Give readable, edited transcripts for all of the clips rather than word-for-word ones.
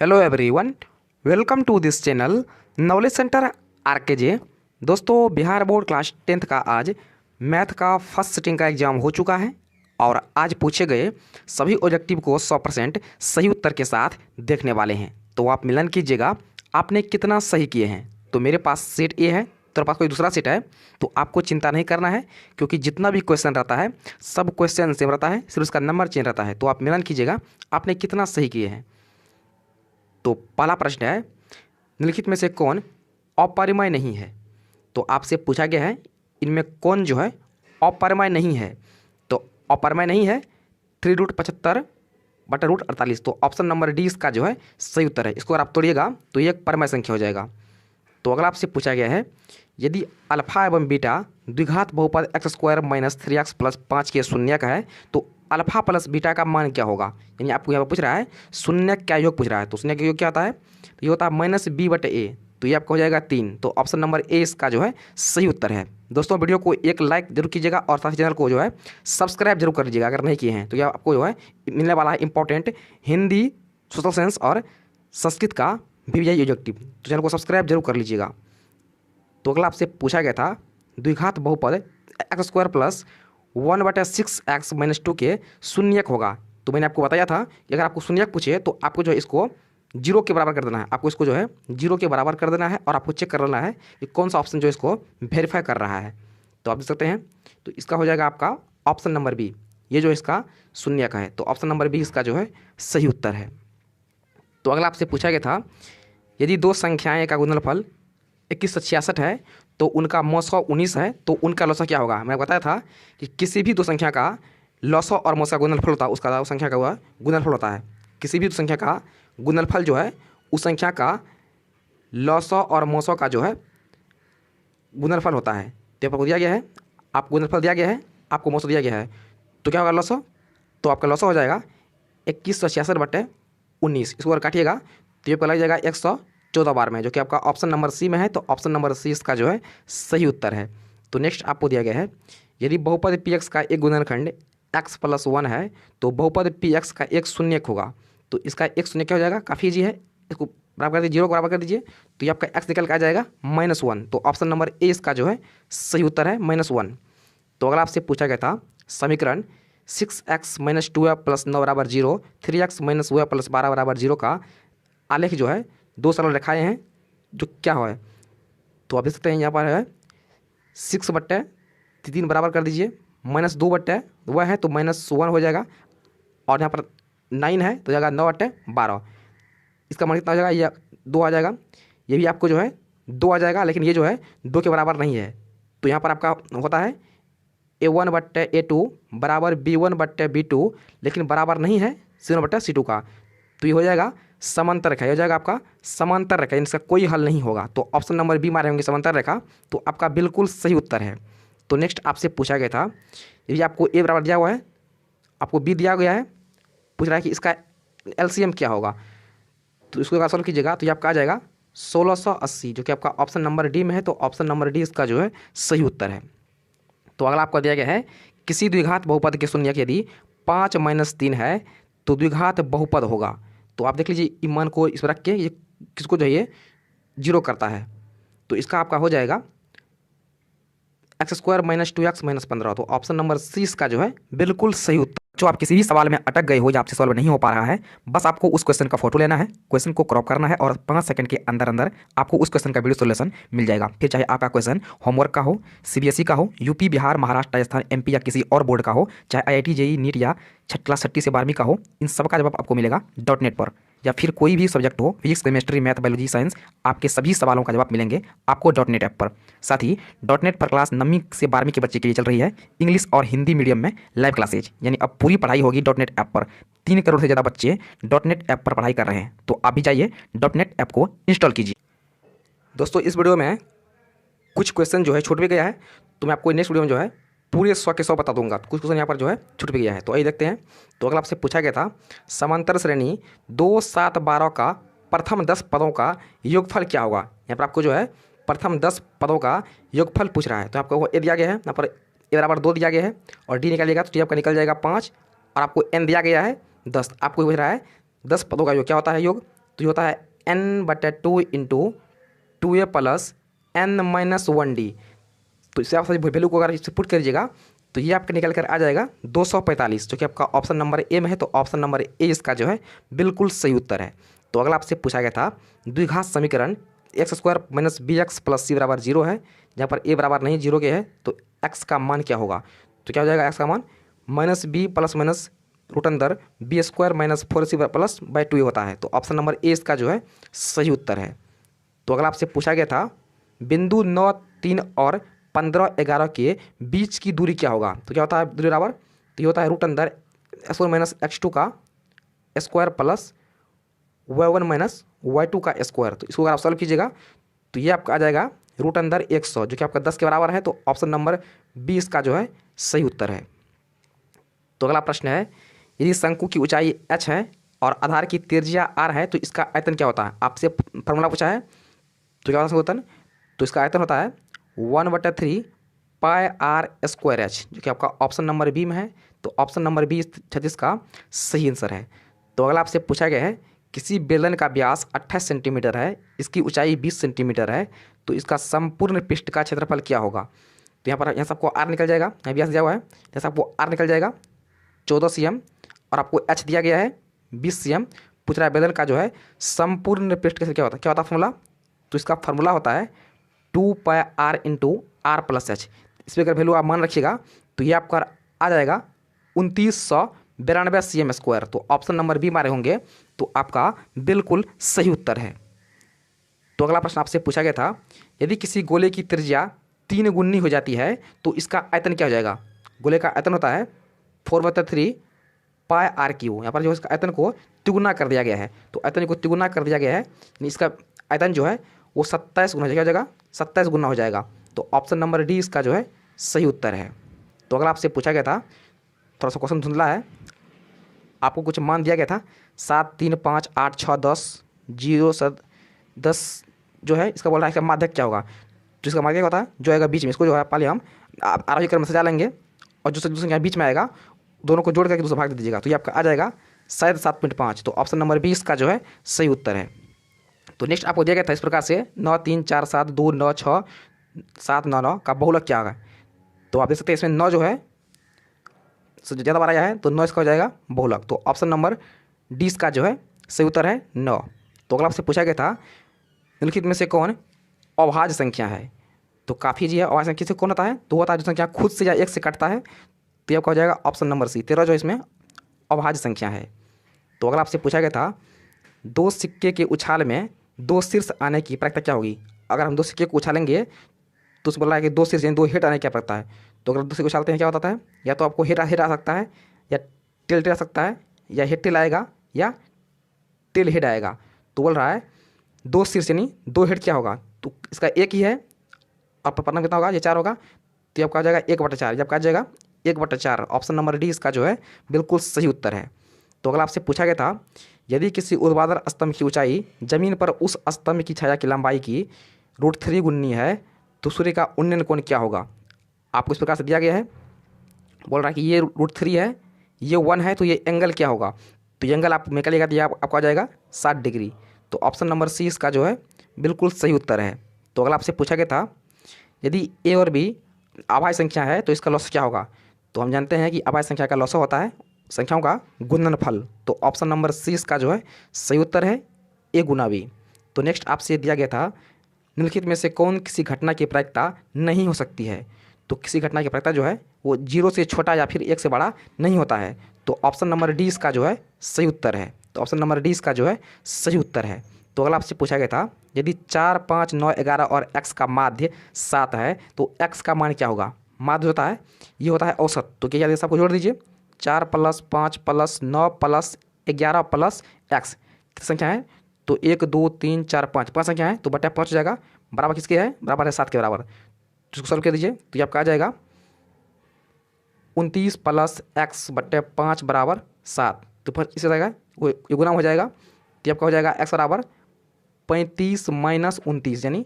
Hello everyone, welcome to this channel knowledge centre RKJ. दोस्तों, Bihar board class 10th का आज math का first sitting का एग्ज़ाम हो चुका है और आज पूछे गए सभी ऑब्जेक्टिव को 100% सही उत्तर के साथ देखने वाले हैं। तो आप मिलन कीजिएगा आपने कितना सही किए हैं। तो मेरे पास सेट ए है, तेरे पास कोई दूसरा सेट है तो आपको चिंता नहीं करना है, क्योंकि जितना भी क्वेश्चन रहता है सब क्वेश्चन सेम रहता है, सिर्फ उसका नंबर चेंज रहता है। तो आप मिलन कीजिएगा आपने कितना सही किए हैं। तो पहला प्रश्न है, निम्नलिखित में से कौन अपरिमेय नहीं है। तो आपसे पूछा गया है इनमें कौन जो है अपरिमेय नहीं है। तो अपरिमेय नहीं है 3√75/√48। तो ऑप्शन नंबर डी इसका जो है सही उत्तर है। इसको अगर आप तोड़िएगा तो ये एक परिमेय संख्या हो जाएगा। तो अगला आपसे पूछा गया है, यदि अल्फा एवं बीटा द्विघात बहुपद x² - 3x + 5 के शून्य का है तो अल्फा प्लस बीटा का मान क्या होगा। यानी आपको यहाँ पर पूछ रहा है शून्य क्या योग पूछ रहा है। तो शून्य का योग क्या होता है, तो ये होता है -b/a। तो ये आपका हो जाएगा 3। तो ऑप्शन नंबर ए इसका जो है सही उत्तर है। दोस्तों, वीडियो को एक लाइक जरूर कीजिएगा और साथ ही चैनल को जो है सब्सक्राइब जरूर कर लीजिएगा अगर नहीं किए हैं। तो यह आपको जो है मिलने वाला है इंपॉर्टेंट हिंदी, सोशल साइंस और संस्कृत का VVI ऑब्जेक्टिव। तो चैनल को सब्सक्राइब जरूर कर लीजिएगा। तो अगला आपसे पूछा गया था द्विघात बहुपद x² + 1/6x - 2 के शून्यक होगा। तो मैंने आपको बताया था कि अगर आपको शून्यक पूछे तो आपको जो है इसको जीरो के बराबर कर देना है। आपको इसको जो है जीरो के बराबर कर देना है और आपको चेक कर लेना है कि कौन सा ऑप्शन जो इसको वेरीफाई कर रहा है। तो आप देख सकते हैं, तो इसका हो जाएगा आपका ऑप्शन नंबर बी, ये जो इसका शून्यक है। तो ऑप्शन नंबर बी इसका जो है सही उत्तर है। तो अगला आपसे पूछा गया था, यदि दो संख्याएं का गुणनफल 2166 है तो उनका मौसा 19 है तो उनका लौसा क्या होगा। मैंने बताया था कि किसी भी दो संख्या का लौसा और मौसा गुणनफल होता है, उसका उस संख्या का हुआ गुणनफल होता है। किसी भी दो संख्या का गुणनफल जो है उस संख्या का लौसा और मौसा का जो है गुणनफल होता है। तो आपको दिया गया है, आपको गुणनफल दिया गया है, आपको मौसा दिया गया है, तो क्या होगा लौसा। तो आपका लौसा हो जाएगा 2166/19। इसको अगर काटिएगा तो ये आपका लग जाएगा 114 बार में, जो कि आपका ऑप्शन नंबर सी में है। तो ऑप्शन नंबर सी इसका जो है सही उत्तर है। तो नेक्स्ट आपको दिया गया है, यदि बहुपद px का एक गुणनखंड x + 1 है तो बहुपद px का एक शून्यक होगा। तो इसका एक शून्य क्या हो जाएगा, काफ़ी ईजी है, इसको बराबर कर दीजिए, जीरो को बराबर कर दीजिए तो ये आपका x निकल के आ जाएगा -1। तो ऑप्शन नंबर ए इसका जो है सही उत्तर है -1। तो अगर आपसे पूछा गया था समीकरण 6x - 2y + 9 = 0, 3x - y + 12 = 0 का आलेख जो है दो सरल रेखाएं हैं जो क्या है। तो आप देख सकते हैं यहाँ पर है 6/3 बराबर कर दीजिए, -2/वह है तो -1 हो जाएगा, और यहाँ पर 9 है तो जाएगा 9/12। इसका मान कितना हो जाएगा, ये 2 आ जाएगा। ये भी आपको जो है 2 आ जाएगा, लेकिन ये जो है 2 के बराबर नहीं है। तो यहाँ पर आपका होता है A1/A2 बराबर B1/B2, लेकिन बराबर नहीं है C1/C2 का। तो ये हो जाएगा समांतर रेखा, ये हो जाएगा आपका समांतर रेखा, इसका कोई हल नहीं होगा। तो ऑप्शन नंबर बी मारे होंगे समांतर रेखा, तो आपका बिल्कुल सही उत्तर है। तो नेक्स्ट आपसे पूछा गया था, यदि आपको ए बराबर दिया हुआ है, आपको बी दिया गया है, पूछ रहा है कि इसका LCM क्या होगा। तो इसको अगर सॉल्व कीजिएगा तो ये आपका आ जाएगा 1680, जो कि आपका ऑप्शन नंबर डी में है। तो ऑप्शन नंबर डी इसका जो है सही उत्तर है। तो अगला आपको दिया गया है, किसी द्विघात बहुपद के शून्यक यदि 5 - 3 है तो द्विघात बहुपद होगा। तो आप देख लीजिए ईमान को इस पर रख के ये किसको जो है ये जीरो करता है। तो इसका आपका हो जाएगा x² - 2x - 15। तो ऑप्शन नंबर सी इसका जो है बिल्कुल सही उत्तर। जो आप किसी भी सवाल में अटक गए हो या आपसे सॉल्व नहीं हो पा रहा है, बस आपको उस क्वेश्चन का फोटो लेना है, क्वेश्चन को क्रॉप करना है और 5 सेकंड के अंदर अंदर आपको उस क्वेश्चन का वीडियो सोल्यूशन मिल जाएगा। फिर चाहे आपका क्वेश्चन होमवर्क का हो, CBSE का हो, यूपी, बिहार, महाराष्ट्र, राजस्थान, MP या किसी और बोर्ड का हो, चाहे IIT, JEE, नीट या क्लास 6 से 12वीं का हो, इन सब का जवाब आपको मिलेगा .NET पर। या फिर कोई भी सब्जेक्ट हो, physics, chemistry, math, biology, science, आपके सभी सवालों का जवाब मिलेंगे आपको .NET ऐप पर। साथ ही .NET पर क्लास 9वीं से 12वीं के बच्चे के लिए चल रही है इंग्लिश और हिंदी मीडियम में लाइव क्लासेज, यानी अब पूरी पढ़ाई होगी .NET ऐप पर। 3 करोड़ से ज़्यादा बच्चे .NET ऐप पर पढ़ाई कर रहे हैं, तो आप भी जाइए .NET ऐप को इंस्टॉल कीजिए। दोस्तों, इस वीडियो में कुछ क्वेश्चन जो है छूट भी गया है, तो मैं आपको नेक्स्ट वीडियो में जो है पूरे 100 के 100 बता दूंगा। कुछ क्वेश्चन यहाँ पर जो है छूट भी गया है, तो आइए देखते हैं। तो अगला आपसे पूछा गया था, समांतर श्रेणी 2, 7, 12 का प्रथम 10 पदों का योगफल क्या होगा। यहाँ पर आपको जो है प्रथम 10 पदों का योगफल पूछ रहा है। तो आपको ए दिया गया है, यहाँ पर ए बराबर 2 दिया गया है और डी निकालिएगा तो डी आपका निकल जाएगा 5, और आपको एन दिया गया है 10। आपको पूछ रहा है 10 पदों का योग क्या होता है योग। तो ये होता है n/2 into 2a plus n-1d। तो इससे आप सभी वैल्यू को अगर इससे पुट करिएगा तो ये आपका निकल कर आ जाएगा 245, जो कि आपका ऑप्शन नंबर ए में है। तो ऑप्शन नंबर ए इसका जो है बिल्कुल सही उत्तर है। तो अगला आपसे पूछा गया था द्विघात समीकरण x² - bx + c = 0 है, जहाँ पर a बराबर नहीं 0 के है, तो x का मान क्या होगा? तो क्या हो जाएगा x का मान -b + √b² - 4c + 2 होता है। तो ऑप्शन नंबर ए इसका जो है सही उत्तर है। तो अगला आपसे पूछा गया था बिंदु 9, 3 और 15, 11 के बीच की दूरी क्या होगा? तो क्या होता है दूरी बराबर? तो ये होता है x1 - x2 का स्क्वायर प्लस y1 - y2 का स्क्वायर। तो इसको अगर आप सॉल्व कीजिएगा तो ये आपका आ जाएगा √100, जो कि आपका 10 के बराबर है। तो ऑप्शन नंबर बी इसका जो है सही उत्तर है। तो अगला प्रश्न है यदि शंकु की ऊंचाई h है और आधार की त्रिज्या r है तो इसका आयतन क्या होता है? आपसे फॉर्मूला पूछा है, तो क्या होता है आयतन? तो इसका आयतन होता है 1/3 πr²h, जो कि आपका ऑप्शन नंबर बी में है। तो ऑप्शन नंबर बी 36 का सही आंसर है। तो अगला आपसे पूछा गया है किसी बेलन का व्यास 28 सेंटीमीटर है, इसकी ऊंचाई 20 सेंटीमीटर है, तो इसका संपूर्ण पृष्ठ का क्षेत्रफल क्या होगा? तो यहाँ से आपको आर निकल जाएगा, यहाँ व्यास दिया हुआ है, जैसे आपको आर निकल जाएगा 14 cm और आपको एच दिया गया है 20 cm। पूछ रहा है बेलन का जो है संपूर्ण पृष्ठ का क्या होता है फॉर्मूला? तो इसका फार्मूला होता है 2πr × r + h। इस पर अगर वैल्यू आप मान रखिएगा तो ये आपका आ जाएगा 2992 cm²। तो ऑप्शन नंबर बी मारे होंगे तो आपका बिल्कुल सही उत्तर है। तो अगला प्रश्न आपसे पूछा गया था यदि किसी गोले की त्रिज्या 3 गुनी हो जाती है तो इसका आयतन क्या हो जाएगा? गोले का आयतन होता है 4/3 πr³। यहाँ पर जो इसका आयतन को तिगुना कर दिया गया है, तो आयतन को तिगुना कर दिया गया है, यानी इसका आयतन जो है वो 27 गुना हो जाएगा, 27 गुना हो जाएगा। तो ऑप्शन नंबर डी इसका जो है सही उत्तर है। तो अगर आपसे पूछा गया था, थोड़ा सा क्वेश्चन धुंधला है, आपको कुछ मान दिया गया था 7, 3, 5, 8, 6, 10, 0, 10 जो है, इसका बोल रहा है इसका माध्यक क्या होगा? तो इसका माध्यक होता है जो आएगा बीच में, इसको जो है पहले हम आरोही क्रम में सजा लेंगे और जो संख्या बीच में आएगा दोनों को जोड़ करके दूसरा भाग दे दीजिएगा, तो ये आपका आ जाएगा शायद 7.5। तो ऑप्शन नंबर 20 का जो है सही उत्तर है। तो नेक्स्ट आपको दिया गया था इस प्रकार से 9, 3, 4, 7, 2, 9, 6, 7, 9, 9 का बहुलक क्या होगा? तो आप देख सकते हैं इसमें 9 जो है ज़्यादा बार आया है, तो 9 इसका हो जाएगा बहुलक। तो ऑप्शन नंबर डी का जो है सही उत्तर है 9। तो अगला आपसे पूछा गया था निम्नलिखित में से कौन अभाज्य संख्या है? तो काफ़ी जी है, अभाज्य संख्या से कौन होता है? तो होता है जो संख्या खुद से या एक से कटता है, तो आपका हो जाएगा ऑप्शन नंबर सी 13 जो इसमें अभाज्य संख्या है। तो अगर आपसे पूछा गया था 2 सिक्के के उछाल में 2 शीर्ष आने की प्रायिकता क्या होगी? अगर हम 2 सिक्के को उछालेंगे तो उसमें बोल रहा है कि 2 शीर्ष यानी 2 हेड आने की क्या प्रायिकता है? तो अगर 2 सिक्के उछालते हैं क्या होता है? या तो आपको हेड आ सकता है, या टेल आ सकता है, या हेड टेल आएगा, या टेल हेड आएगा। तो बोल रहा है 2 शीर्ष यानी 2 हेड क्या होगा? तो इसका एक ही है, आपका परिणाम कितना होगा? ये 4 होगा, तो ये आपका आ जाएगा 1/4। जब का आ जाएगा 1/4। ऑप्शन नंबर डी इसका जो है बिल्कुल सही उत्तर है। तो अगर आपसे पूछा गया था यदि किसी ऊर्ध्वाधर स्तंभ की ऊंचाई जमीन पर उस स्तंभ की छाया की लंबाई की √3 गुनी है तो सूर्य का उन्नयन कोण क्या होगा? आपको इस प्रकार से दिया गया है, बोल रहा है कि ये √3 है, ये 1 है, तो ये एंगल क्या होगा? तो ये एंगल आप निकालिएगा तो ये आपको आ जाएगा 60 डिग्री। तो ऑप्शन नंबर सी इसका जो है बिल्कुल सही उत्तर है। तो अगर आपसे पूछा गया था यदि ए और बी अभाज्य संख्या है तो इसका लॉस क्या होगा? तो हम जानते हैं कि अभाज्य संख्या का लॉस होता है संख्याओं का गुणनफल। तो ऑप्शन नंबर सी इसका जो है सही उत्तर है ए गुना बी। तो नेक्स्ट आपसे दिया गया था निम्नलिखित में से कौन किसी घटना की प्रायिकता नहीं हो सकती है? तो किसी घटना की प्रायिकता जो है वो 0 से छोटा या फिर 1 से बड़ा नहीं होता है। तो ऑप्शन नंबर डी इसका जो है सही उत्तर है। तो ऑप्शन नंबर डी इसका जो है सही उत्तर है। तो अगला आपसे पूछा गया था यदि 4, 5, 9, 11 और x का माध्य 7 है तो x का मान क्या होगा? माध्य होता है, ये होता है औसत। तो क्या याद सबको जोड़ दीजिए, 4 + 5 + 9 + 11 + x कितनी संख्या है? तो 1, 2, 3, 4, 5 संख्या है, तो बटा 5 हो जाएगा। बराबर किसके है? बराबर है 7 के बराबर। तो इसको सॉल्व कर दीजिए तो ये आपका आ जाएगा 29 + x बटे 5 = 7। तो फिर इससे जाएगा वो ये गुना हो जाएगा, तो आपका हो जाएगा x = 35 - 29 यानी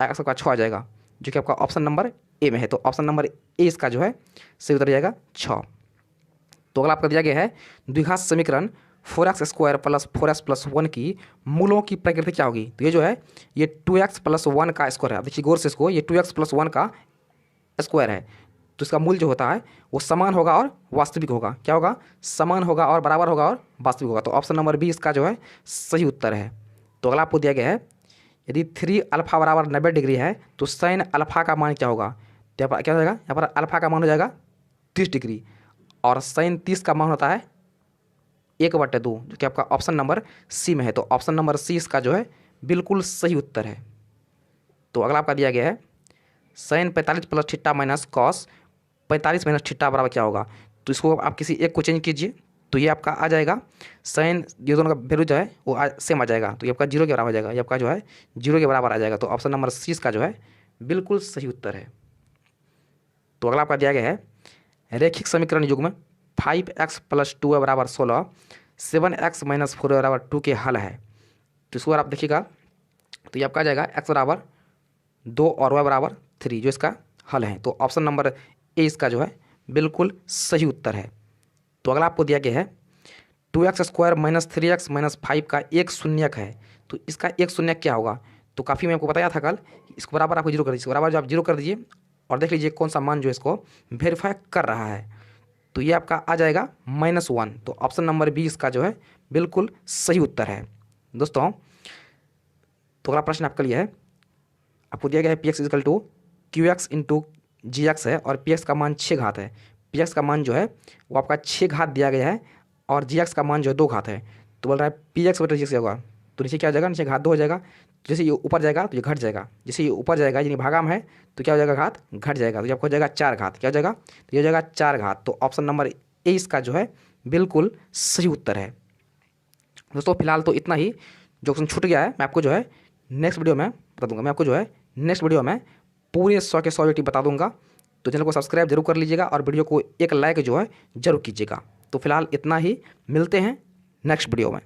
x का 6 आ जाएगा, जो कि आपका ऑप्शन नंबर ए में है। तो ऑप्शन नंबर ए इसका जो है सही उत्तर जाएगा 6। तो अगला आपका दिया गया है द्विघात समीकरण 4x² प्लस 4x प्लस 1 की मूलों की प्रकृति क्या होगी? तो ये जो है ये 2x प्लस 1 का स्क्वायर है। अब देखिए गौर से इसको, ये 2x प्लस 1 का स्क्वायर है, तो इसका मूल जो होता है वो समान होगा और वास्तविक होगा। क्या होगा? समान होगा और बराबर होगा और वास्तविक होगा। तो ऑप्शन नंबर बी इसका जो है सही उत्तर है। तो अगला आपको दिया गया है, यदि 3 अल्फा बराबर 90 डिग्री है तो साइन अल्फा का मान क्या होगा? तो यहाँ पर क्या हो जाएगा? यहाँ पर अल्फा का मान हो जाएगा 30 डिग्री और साइन 30 का मान होता है 1/2, जो कि आपका ऑप्शन नंबर सी में है। तो ऑप्शन नंबर सी इसका जो है बिल्कुल सही उत्तर है। तो अगला आपका दिया गया है, sine 45 plus theta minus cos 45 minus theta बराबर क्या होगा? तो इसको आप किसी एक को चेंज कीजिए तो ये आपका आ जाएगा साइन, ये दोनों का वैल्यू जो है वो सेम आ जाएगा, तो ये आपका 0 के बराबर हो जाएगा, ये आपका जो है 0 के बराबर आ जाएगा। तो ऑप्शन नंबर सी इसका जो है बिल्कुल सही उत्तर है। तो अगला आपका दिया गया है, रैखिक समीकरण युग्म 5x प्लस 2y बराबर 16 7x माइनस 4y बराबर 2 के हल है। तो इसको अगर आप देखिएगा तो ये आपका आ जाएगा x बराबर 2 और y बराबर 3 जो इसका हल है। तो ऑप्शन नंबर ए इसका जो है बिल्कुल सही उत्तर है। तो अगला आपको दिया गया है, 2x² माइनस 3x माइनस 5 का एक शून्यक है, तो इसका एक शून्यक क्या होगा? तो काफ़ी मैं आपको बताया था कल, इसको बराबर आपको 0 कर दीजिए, इसको बराबर जो आप 0 कर दीजिए और देख लीजिए कौन सा मान जो इसको वेरीफाई कर रहा है। तो ये आपका आ जाएगा -1। तो ऑप्शन नंबर बी इसका जो है बिल्कुल सही उत्तर है दोस्तों। तो अगला प्रश्न आपके लिए है, आपको दिया गया है px equal to qx into gx है और px का मान 6 घात है। px का मान जो है वो आपका 6 घात दिया गया है और gx का मान जो है 2 घात है। तो बोल रहा है px बटा gx क्या होगा? तो नीचे क्या हो जाएगा? नीचे घात 2 हो जाएगा। जैसे ये ऊपर जाएगा तो ये घट जाएगा, जैसे ये ऊपर जाएगा यानी भागा में है तो क्या हो जाएगा? घात घट जाएगा, तो ये आपको हो जाएगा 4 घात। क्या हो जाएगा? तो ये हो जाएगा 4 घात। तो ऑप्शन नंबर ए इसका जो है बिल्कुल सही उत्तर है दोस्तों। फिलहाल तो इतना ही, जो क्वेश्चन छूट गया है मैं आपको जो है नेक्स्ट वीडियो में बता दूंगा। मैं आपको जो है नेक्स्ट वीडियो में पूरे 100 के 100 बता दूंगा। तो चैनल को सब्सक्राइब जरूर कर लीजिएगा और वीडियो को एक लाइक जो है जरूर कीजिएगा। तो फिलहाल इतना ही, मिलते हैं नेक्स्ट वीडियो में।